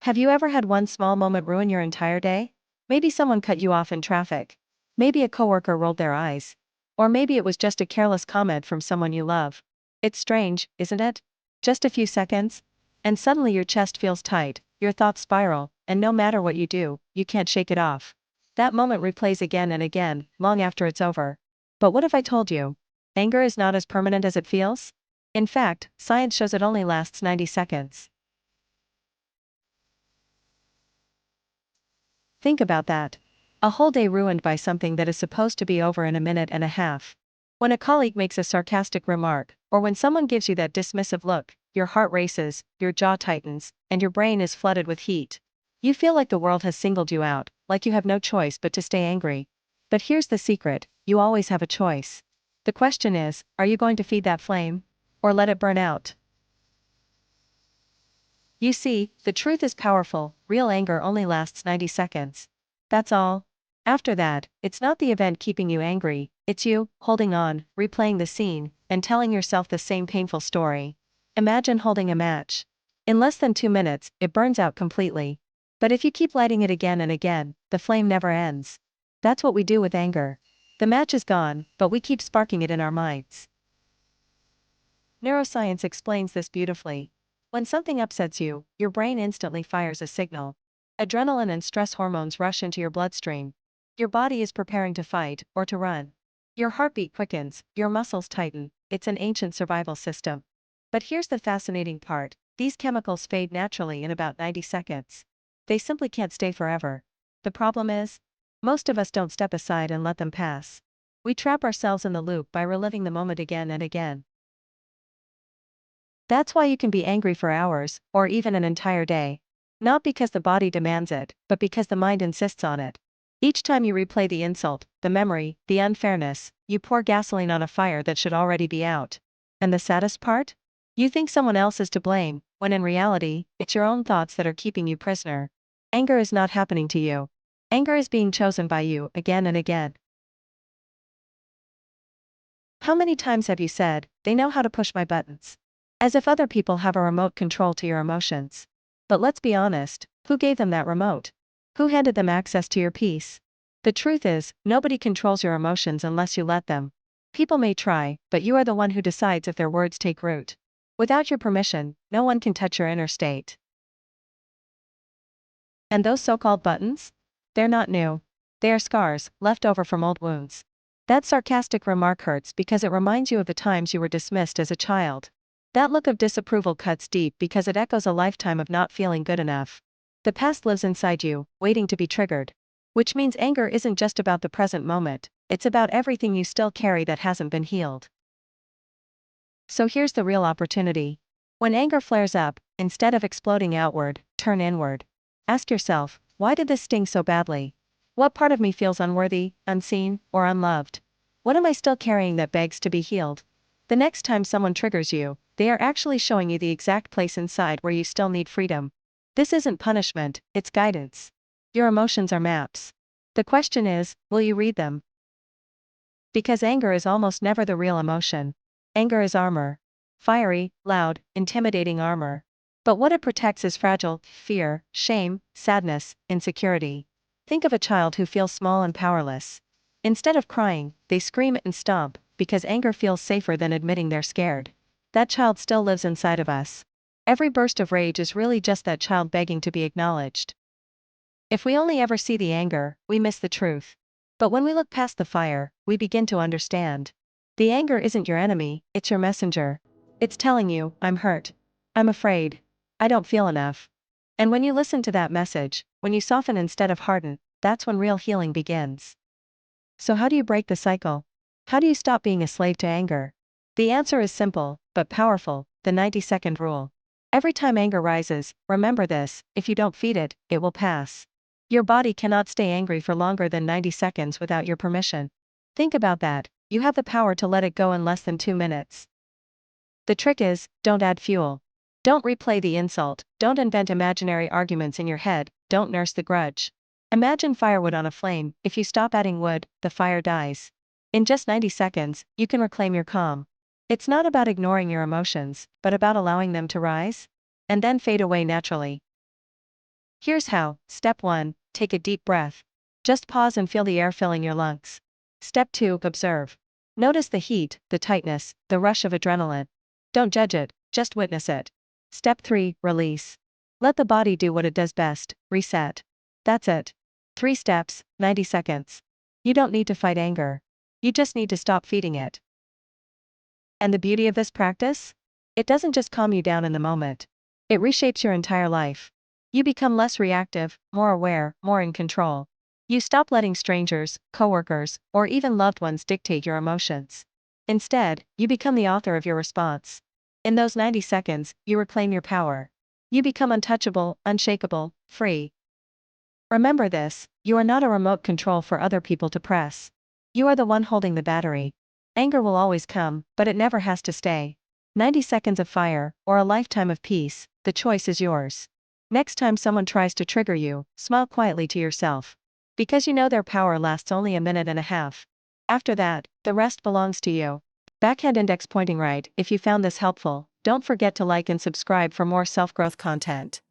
Have you ever had one small moment ruin your entire day? Maybe someone cut you off in traffic. Maybe a coworker rolled their eyes. Or maybe it was just a careless comment from someone you love. It's strange, isn't it? Just a few seconds, and suddenly your chest feels tight, your thoughts spiral, and no matter what you do, you can't shake it off. That moment replays again and again, long after it's over. But what if I told you? Anger is not as permanent as it feels? In fact, science shows it only lasts 90 seconds. Think about that. A whole day ruined by something that is supposed to be over in a minute and a half. When a colleague makes a sarcastic remark, or when someone gives you that dismissive look, your heart races, your jaw tightens, and your brain is flooded with heat. You feel like the world has singled you out, like you have no choice but to stay angry. But here's the secret, you always have a choice. The question is, are you going to feed that flame? Or let it burn out? You see, the truth is powerful, real anger only lasts 90 seconds. That's all. After that, it's not the event keeping you angry, it's you, holding on, replaying the scene, and telling yourself the same painful story. Imagine holding a match. In less than 2 minutes, it burns out completely. But if you keep lighting it again and again, the flame never ends. That's what we do with anger. The match is gone, but we keep sparking it in our minds. Neuroscience explains this beautifully. When something upsets you, your brain instantly fires a signal. Adrenaline and stress hormones rush into your bloodstream. Your body is preparing to fight or to run. Your heartbeat quickens, your muscles tighten. It's an ancient survival system. But here's the fascinating part, these chemicals fade naturally in about 90 seconds. They simply can't stay forever. The problem is, most of us don't step aside and let them pass. We trap ourselves in the loop by reliving the moment again and again. That's why you can be angry for hours, or even an entire day. Not because the body demands it, but because the mind insists on it. Each time you replay the insult, the memory, the unfairness, you pour gasoline on a fire that should already be out. And the saddest part? You think someone else is to blame, when in reality, it's your own thoughts that are keeping you prisoner. Anger is not happening to you. Anger is being chosen by you again and again. How many times have you said, they know how to push my buttons? As if other people have a remote control to your emotions. But let's be honest, who gave them that remote? Who handed them access to your peace? The truth is, nobody controls your emotions unless you let them. People may try, but you are the one who decides if their words take root. Without your permission, no one can touch your inner state. And those so-called buttons? They're not new. They are scars, left over from old wounds. That sarcastic remark hurts because it reminds you of the times you were dismissed as a child. That look of disapproval cuts deep because it echoes a lifetime of not feeling good enough. The past lives inside you, waiting to be triggered. Which means anger isn't just about the present moment, it's about everything you still carry that hasn't been healed. So here's the real opportunity. When anger flares up, instead of exploding outward, turn inward. Ask yourself, why did this sting so badly? What part of me feels unworthy, unseen, or unloved? What am I still carrying that begs to be healed? The next time someone triggers you, they are actually showing you the exact place inside where you still need freedom. This isn't punishment, it's guidance. Your emotions are maps. The question is, will you read them? Because anger is almost never the real emotion. Anger is armor. Fiery, loud, intimidating armor. But what it protects is fragile fear, shame, sadness, insecurity. Think of a child who feels small and powerless. Instead of crying, they scream and stomp, because anger feels safer than admitting they're scared. That child still lives inside of us. Every burst of rage is really just that child begging to be acknowledged. If we only ever see the anger, we miss the truth. But when we look past the fire, we begin to understand. The anger isn't your enemy, it's your messenger. It's telling you, I'm hurt. I'm afraid. I don't feel enough. And when you listen to that message, when you soften instead of harden, that's when real healing begins. So how do you break the cycle? How do you stop being a slave to anger? The answer is simple, but powerful, the 90-second rule. Every time anger rises, remember this, if you don't feed it, it will pass. Your body cannot stay angry for longer than 90 seconds without your permission. Think about that, you have the power to let it go in less than 2 minutes. The trick is, don't add fuel. Don't replay the insult, don't invent imaginary arguments in your head, don't nurse the grudge. Imagine firewood on a flame, if you stop adding wood, the fire dies. In just 90 seconds, you can reclaim your calm. It's not about ignoring your emotions, but about allowing them to rise and then fade away naturally. Here's how. Step 1. Take a deep breath. Just pause and feel the air filling your lungs. Step 2. Observe. Notice the heat, the tightness, the rush of adrenaline. Don't judge it, just witness it. Step 3. Release. Let the body do what it does best, reset. That's it. 3 steps, 90 seconds. You don't need to fight anger. You just need to stop feeding it. And the beauty of this practice? It doesn't just calm you down in the moment. It reshapes your entire life. You become less reactive, more aware, more in control. You stop letting strangers, coworkers, or even loved ones dictate your emotions. Instead, you become the author of your response. In those 90 seconds, you reclaim your power. You become untouchable, unshakable, free. Remember this, you are not a remote control for other people to press. You are the one holding the battery. Anger will always come, but it never has to stay. 90 seconds of fire, or a lifetime of peace, the choice is yours. Next time someone tries to trigger you, smile quietly to yourself. Because you know their power lasts only a minute and a half. After that, the rest belongs to you. Backhand index pointing right. If you found this helpful, don't forget to like and subscribe for more self-growth content.